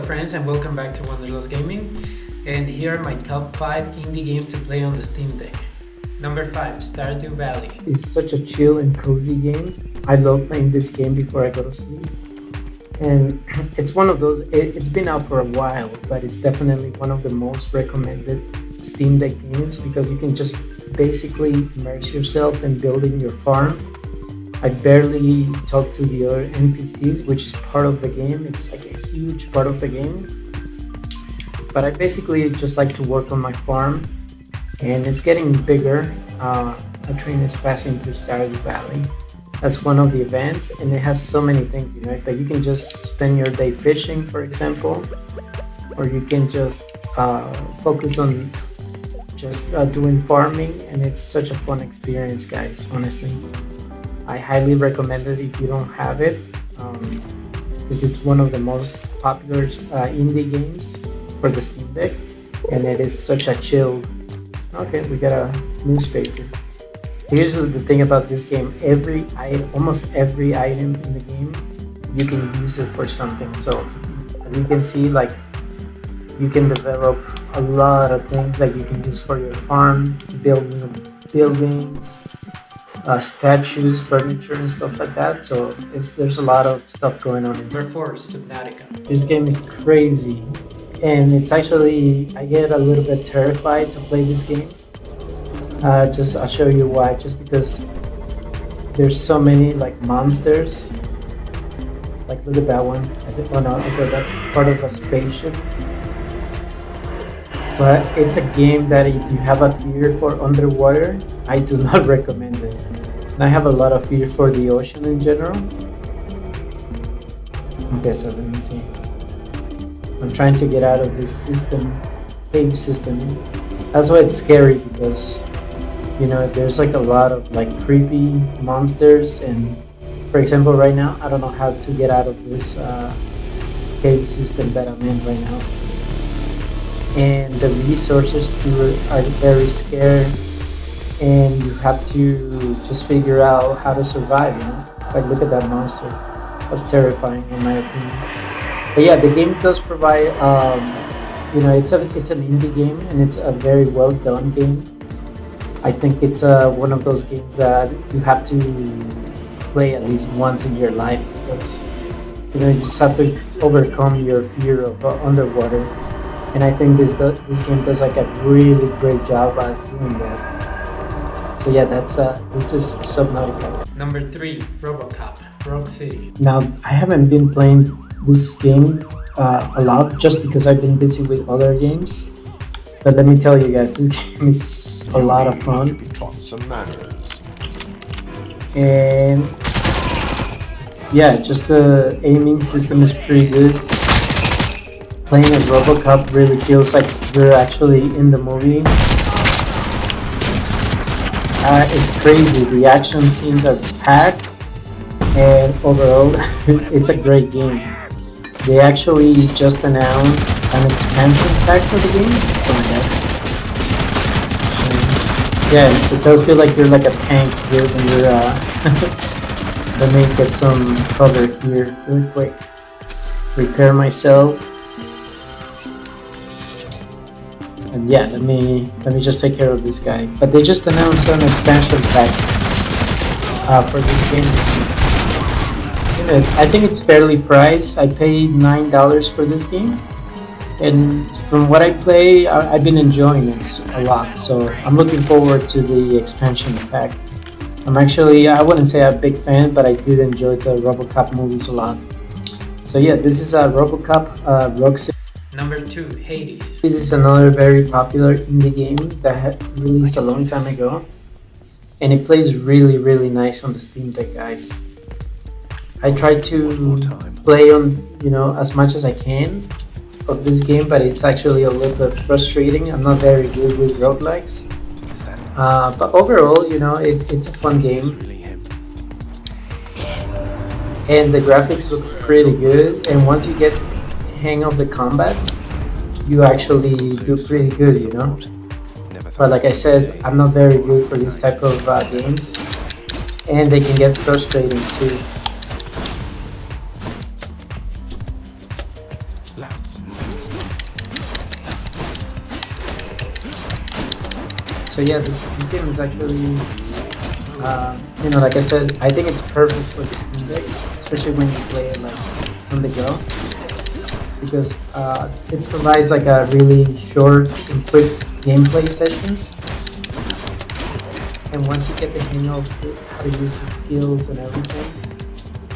friends, and welcome back to Wanderlust Gaming. And here are my top 5 indie games to play on the Steam Deck. Number 5, Stardew Valley. It's such a chill and cozy game. I love playing this game before I go to sleep. And it's one of those, it's been out for a while, but it's definitely one of the most recommended Steam Deck games because you can just basically immerse yourself in building your farm. I barely talk to the other NPCs, which is part of the game. It's like a huge part of the game. But I basically just like to work on my farm, and it's getting bigger. A train is passing through Stardew Valley. That's one of the events, and it has so many things, you know, that you can just spend your day fishing, for example, or you can just focus on just doing farming, and it's such a fun experience, guys, honestly. I highly recommend it if you don't have it, because it's one of the most popular indie games for the Steam Deck, and it is such a chill. Okay, we got a newspaper. Here's the thing about this game: almost every item in the game, you can use it for something. So as you can see, like, you can develop a lot of things that you can use for your farm, building buildings, statues, furniture, and stuff like that. So there's a lot of stuff going on. Number 4, Subnautica. This game is crazy, and it's actually, I get a little bit terrified to play this game. I'll show you why. Just because there's so many like monsters. Like, look at that one. Okay, that's part of a spaceship. But it's a game that if you have a fear for underwater, I do not recommend it. And I have a lot of fear for the ocean in general. Okay, so let me see. I'm trying to get out of this cave system. That's why it's scary, because, you know, there's like a lot of like creepy monsters, and for example right now I don't know how to get out of this cave system that I'm in right now. And the resources too are very scarce, and you have to just figure out how to survive, you know. Like, look at that monster. That's terrifying in my opinion. But yeah, the game does provide, you know, it's an indie game, and it's a very well done game. I think it's one of those games that you have to play at least once in your life, because, you know, you just have to overcome your fear of underwater. And I think this game does like a really great job at doing that. So yeah, this is Subnautica. Number 3, RoboCop, Rogue City. Now, I haven't been playing this game a lot, just because I've been busy with other games. But let me tell you guys, this game is a lot of fun. And yeah, just the aiming system is pretty good. Playing as RoboCop really feels like you're actually in the movie. It's crazy. The action scenes are packed, and overall, it's a great game. They actually just announced an expansion pack for the game. Oh, yes. Yeah, it does feel like you're like a tank here when you're. Let me get some cover here really quick. Repair myself. And yeah, let me just take care of this guy. But they just announced an expansion pack for this game. I think it's fairly priced. I paid $9 for this game, and from what I play, I've been enjoying it a lot. So I'm looking forward to the expansion pack. I wouldn't say I'm a big fan, but I did enjoy the RoboCop movies a lot. So yeah, this is a RoboCop Rogue City. Number 2, Hades. This is another very popular indie game that had released a long time ago, and it plays really, really nice on the Steam Deck, guys. I try to play on, you know, as much as I can of this game, but it's actually a little bit frustrating. I'm not very good with roguelikes. But overall, you know, it's a fun game. And the graphics look pretty good, and once you get hang of the combat, you actually do pretty good, you know. But like I said, I'm not very good for this type of games, and they can get frustrating too. Lads, So yeah, this game is actually, like I said, I think it's perfect for the Steam Deck, especially when you play it like on the go, because it provides like a really short and quick gameplay sessions. And once you get the hang of how to use the skills and everything,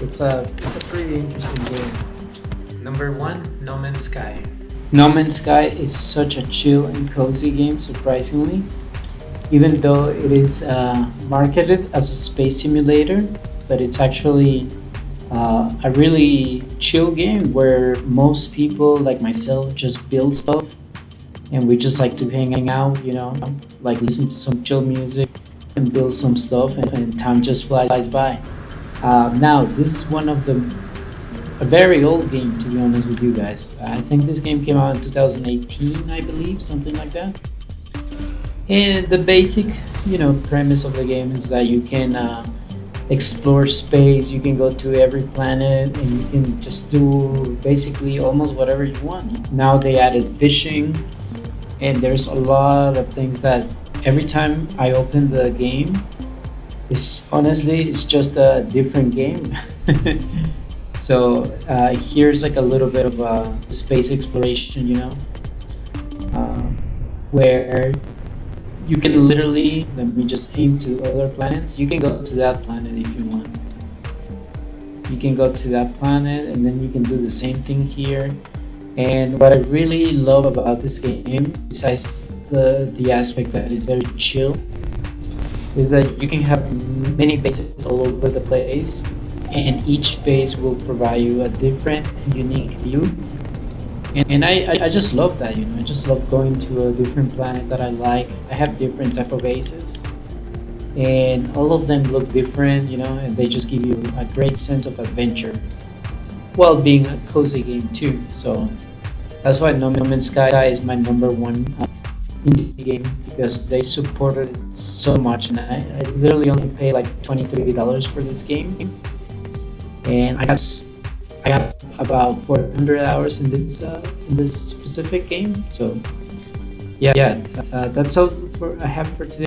it's a pretty interesting game. Number 1, No Man's Sky. No Man's Sky is such a chill and cozy game, surprisingly. Even though it is marketed as a space simulator, but it's actually a really chill game where most people, like myself, just build stuff and we just like to hang out, like listen to some chill music and build some stuff, and time just flies by. Now, this is a very old game, to be honest with you guys. I think this game came out in 2018, I believe, something like that. And the basic, premise of the game is that you can explore space. You can go to every planet, and you can just do basically almost whatever you want. Now they added fishing, and there's a lot of things that every time I open the game, it's just a different game. So here's like a little bit of space exploration, where you can literally, let me just aim to other planets. You can go to that planet if you want. You can go to that planet, and then you can do the same thing here. And what I really love about this game, besides the aspect that it's very chill, is that you can have many bases all over the place, and each base will provide you a different and unique view. And I just love that, I just love going to a different planet that I like. I have different type of bases, and all of them look different, and they just give you a great sense of adventure, while being a cozy game too. So that's why No Man's Sky is my number one indie game, because they supported it so much, and I literally only pay like $23 for this game, and I got about 400 hours in this specific game. So yeah, that's all I have for today.